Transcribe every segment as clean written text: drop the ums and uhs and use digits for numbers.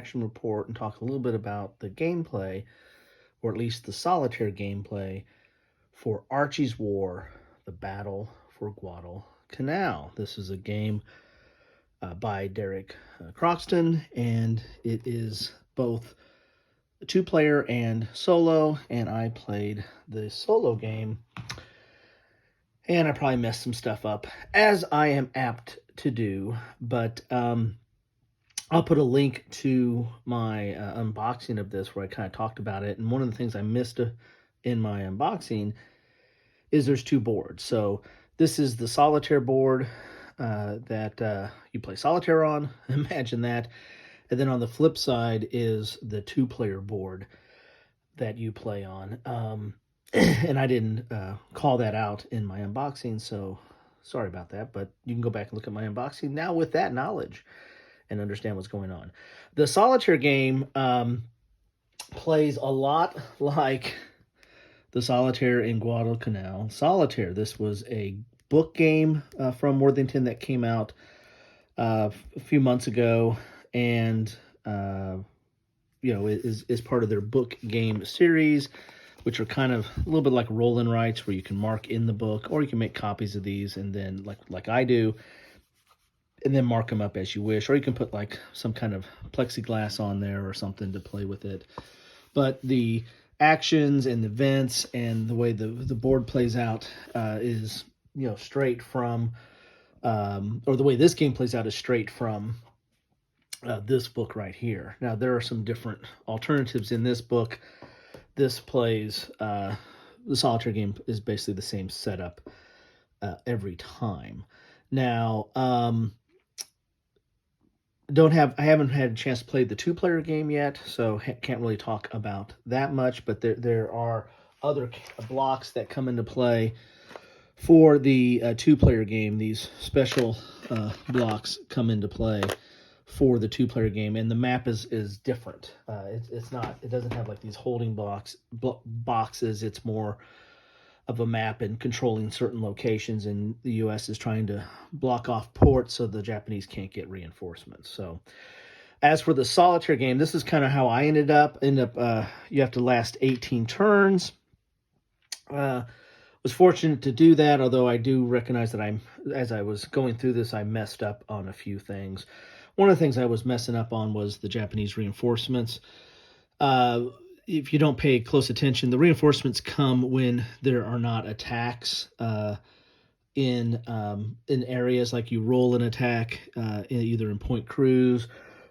action report and talk a little bit about the gameplay, or at least the solitaire gameplay, for Archie's War, the Battle for Guadalcanal. This is a game by Derek Croxton, and it is both two-player and solo, and I played the solo game, and I probably messed some stuff up, as I am apt to do, but I'll put a link to my unboxing of this where I kind of talked about it, and one of the things I missed in my unboxing is there's two boards. So this is the solitaire board that you play solitaire on, imagine that. And then on the flip side is the two-player board that you play on. And I didn't call that out in my unboxing, so sorry about that. But you can go back and look at my unboxing now with that knowledge and understand what's going on. The solitaire game plays a lot like the Solitaire in Guadalcanal. Solitaire, this was a book game from Worthington that came out a few months ago, and is part of their book game series, which are kind of a little bit like roll and writes, where you can mark in the book, or you can make copies of these and then like I do, and then mark them up as you wish, or you can put like some kind of plexiglass on there or something to play with it. But the actions and the events and the way the board plays out is straight from or the way this game plays out is straight from this book right here. Now there are some different alternatives in this book. This plays the solitaire game is basically the same setup every time. Now I haven't had a chance to play the two-player game yet, so can't really talk about that much, but there are other blocks that come into play for the two-player game. These special blocks come into play for the two-player game, and the map is different. It doesn't have like these holding boxes. It's more of a map and controlling certain locations, and the U.S. is trying to block off ports so the Japanese can't get reinforcements. So as for the solitaire game, this is kind of how I ended up. You have to last 18 turns. Was fortunate to do that, although I do recognize that as I was going through this, I messed up on a few things. One of the things I was messing up on was the Japanese reinforcements. If you don't pay close attention, the reinforcements come when there are not attacks in areas, like you roll an attack either in Point Cruz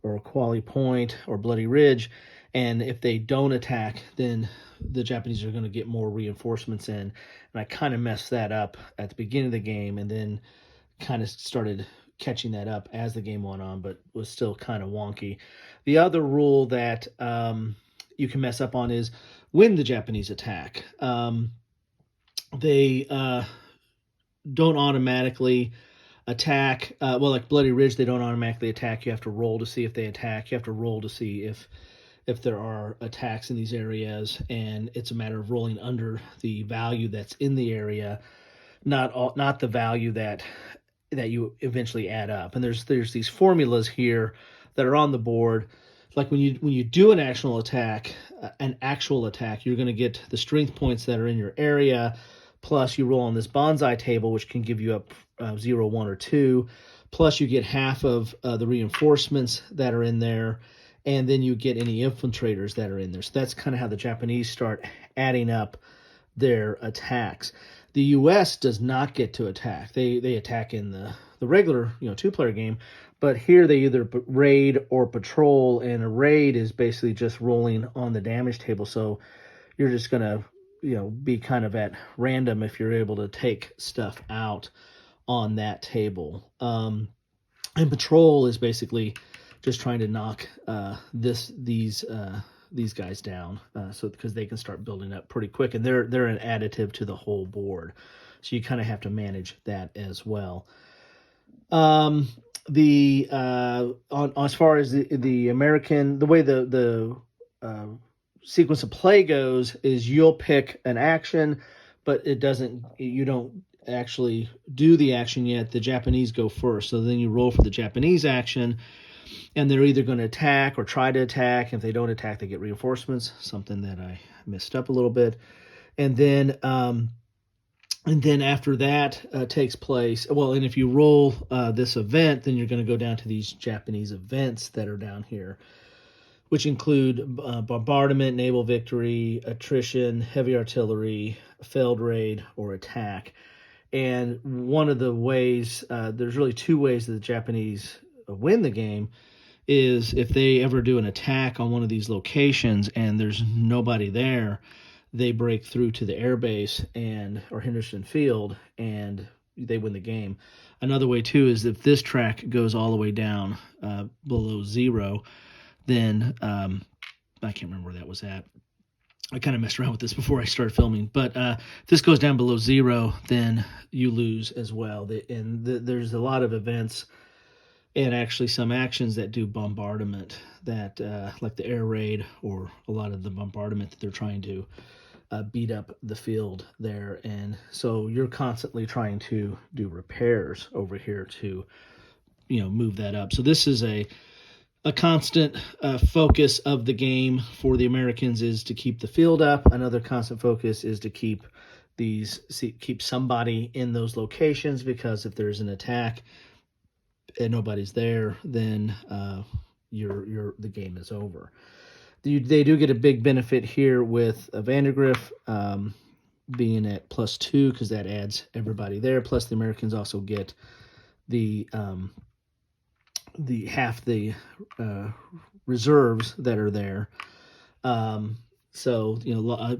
or Quali Point or Bloody Ridge, and if they don't attack, then the Japanese are going to get more reinforcements in. And I kind of messed that up at the beginning of the game, and then kind of started catching that up as the game went on, but was still kind of wonky. The other rule that you can mess up on is when the Japanese attack. They don't automatically attack. Like Bloody Ridge, they don't automatically attack. You have to roll to see if they attack. You have to roll to see if there are attacks in these areas, and it's a matter of rolling under the value that's in the area, not the value that you eventually add up. And there's these formulas here that are on the board. Like when you do an actual attack, you're going to get the strength points that are in your area, plus you roll on this bonsai table, which can give you up 0, 1, or 2, plus you get half of the reinforcements that are in there, and then you get any infiltrators that are in there. So that's kind of how the Japanese start adding up their attacks. The U.S. does not get to attack. They attack in the regular two-player game, but here they either raid or patrol, and a raid is basically just rolling on the damage table. So you're just going to be kind of at random if you're able to take stuff out on that table. And patrol is basically just trying to knock these guys down, so because they can start building up pretty quick, and they're an additive to the whole board. So you kind of have to manage that as well. As far as the American, the way the sequence of play goes is you'll pick an action, but you don't actually do the action yet. The Japanese go first, so then you roll for the Japanese action. and they're either going to attack or try to attack. If they don't attack, they get reinforcements, something that I messed up a little bit. And then after that takes place, well, and if you roll this event, then you're going to go down to these Japanese events that are down here, which include bombardment, naval victory, attrition, heavy artillery, failed raid, or attack. And one of the ways, there's really two ways that the Japanese win the game, is if they ever do an attack on one of these locations and there's nobody there, they break through to the airbase or Henderson Field, and they win the game. Another way too is if this track goes all the way down below zero, then I can't remember where that was at. I kind of messed around with this before I started filming, but if this goes down below zero, then you lose as well. There's a lot of events and actually some actions that do bombardment, that like the air raid, or a lot of the bombardment that they're trying to beat up the field there. And so you're constantly trying to do repairs over here to, move that up. So this is a constant focus of the game for the Americans, is to keep the field up. Another constant focus is to keep somebody in those locations, because if there's an attack and nobody's there, then the game is over. They do get a big benefit here with Vandergrift being at +2, because that adds everybody there. Plus the Americans also get the half the reserves that are there. So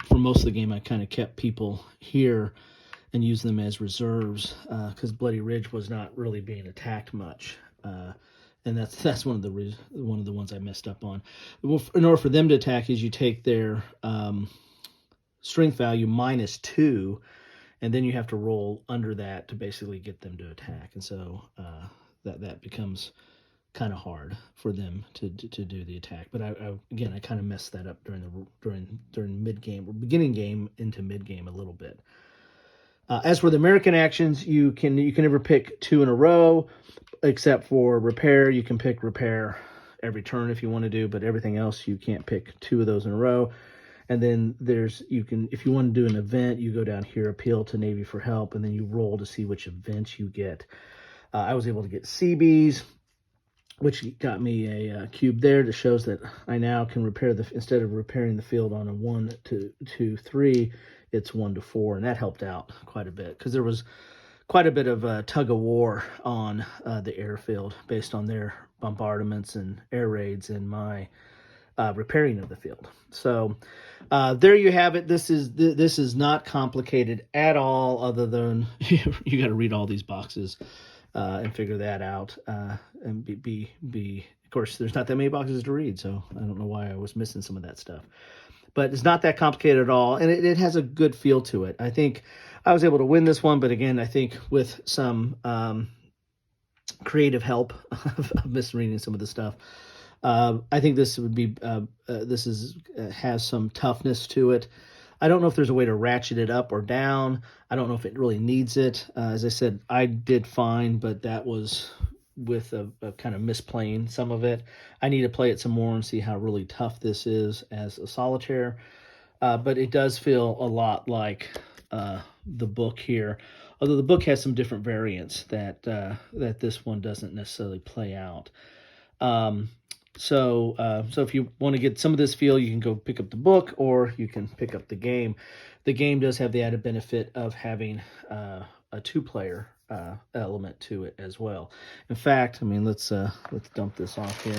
for most of the game, I kind of kept people here and used them as reserves, because Bloody Ridge was not really being attacked much. And that's one of the ones I messed up on. Well, in order for them to attack, is you take their strength value -2, and then you have to roll under that to basically get them to attack. And so that becomes kind of hard for them to do the attack. But I kind of messed that up during mid game, or beginning game into mid game a little bit. As for the American actions, you can never pick 2 in a row, except for repair. You can pick repair every turn if you want to do, but everything else you can't pick 2 of those in a row. And then if you want to do an event, you go down here, appeal to Navy for help, and then you roll to see which events you get. I was able to get CBs, which got me a cube there that shows that I now can repair instead of repairing the field on a 1 to 3, it's 1 to 4, and that helped out quite a bit, because there was quite a bit of tug of war on the airfield based on their bombardments and air raids and my repairing of the field. So there you have it. This is not complicated at all, other than you got to read all these boxes and figure that out. And of course, there's not that many boxes to read, so I don't know why I was missing some of that stuff. But it's not that complicated at all, and it has a good feel to it. I think I was able to win this one, but again, I think with some creative help of misreading some of the stuff, I think this would be has some toughness to it. I don't know if there's a way to ratchet it up or down. I don't know if it really needs it. As I said, I did fine, but that was with a kind of misplaying some of it. I need to play it some more and see how really tough this is as a solitaire. But it does feel a lot like the book here, although the book has some different variants that this one doesn't necessarily play out. So if you want to get some of this feel, you can go pick up the book, or you can pick up the game. The game does have the added benefit of having a 2-player element to it as well. In fact, let's dump this off here.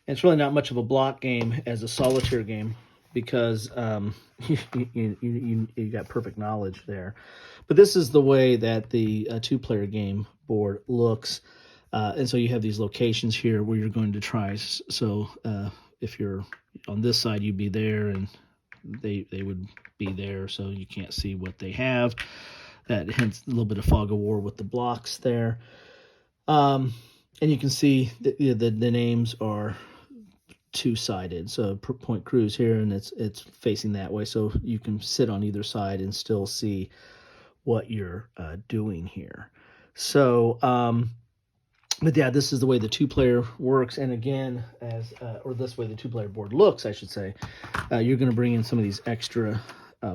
And it's really not much of a block game as a solitaire game, because you got perfect knowledge there. But this is the way that the 2-player game board looks. And so you have these locations here where you're going to try. So if you're on this side, you'd be there, and they would be there, so you can't see what they have. That hence a little bit of fog of war with the blocks there. And you can see that the names are 2-sided. So Point Cruz here, and it's facing that way, so you can sit on either side and still see what you're doing here. So But yeah, this is the way the two-player works. And again, or this way the two-player board looks, I should say. You're going to bring in some of these extra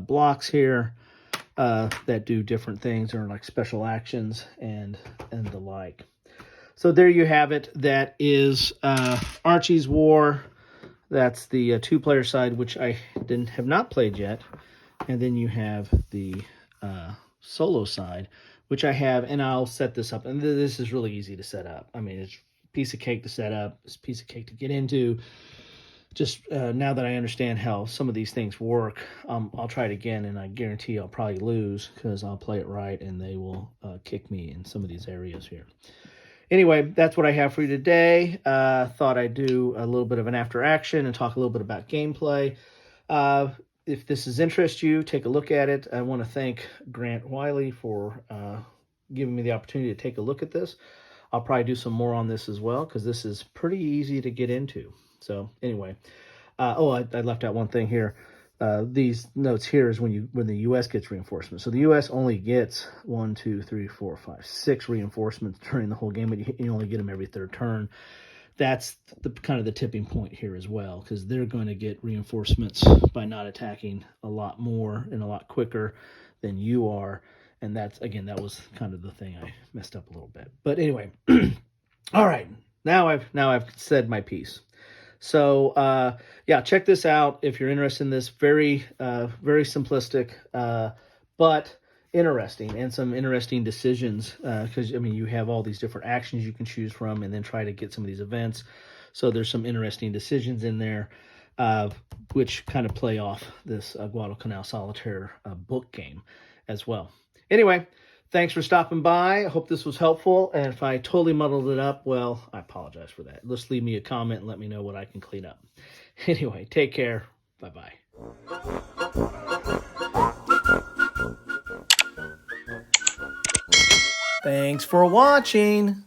blocks here that do different things, or like special actions and the like. So there you have it. That is Archie's War. That's the two-player side, which I have not played yet. And then you have the solo side, which I have, and I'll set this up. And this is really easy to set up. I mean, it's a piece of cake to set up. It's a piece of cake to get into. Just now that I understand how some of these things work, I'll try it again, and I guarantee I'll probably lose because I'll play it right, and they will kick me in some of these areas here. Anyway, that's what I have for you today. Thought I'd do a little bit of an after action and talk a little bit about gameplay. If this is interest you, take a look at it. I want to thank Grant Wiley for giving me the opportunity to take a look at this. I'll probably do some more on this as well because this is pretty easy to get into. So anyway, I left out one thing here. These notes here is when the U.S. gets reinforcements. So the U.S. only gets 1, 2, 3, 4, 5, 6 reinforcements during the whole game, but you only get them every third turn. That's the kind of the tipping point here as well, because they're going to get reinforcements by not attacking a lot more and a lot quicker than you are. And that was kind of the thing I messed up a little bit. But anyway, all right, now I've said my piece. So yeah, check this out if you're interested in this. Very simplistic, but interesting, and some interesting decisions, because I mean you have all these different actions you can choose from, and then try to get some of these events. So there's some interesting decisions in there, which kind of play off this Guadalcanal Solitaire book game as well. Anyway, thanks for stopping by. I hope this was helpful. And if I totally muddled it up, well, I apologize for that. Just leave me a comment and let me know what I can clean up. Anyway, take care. Bye-bye. Thanks for watching.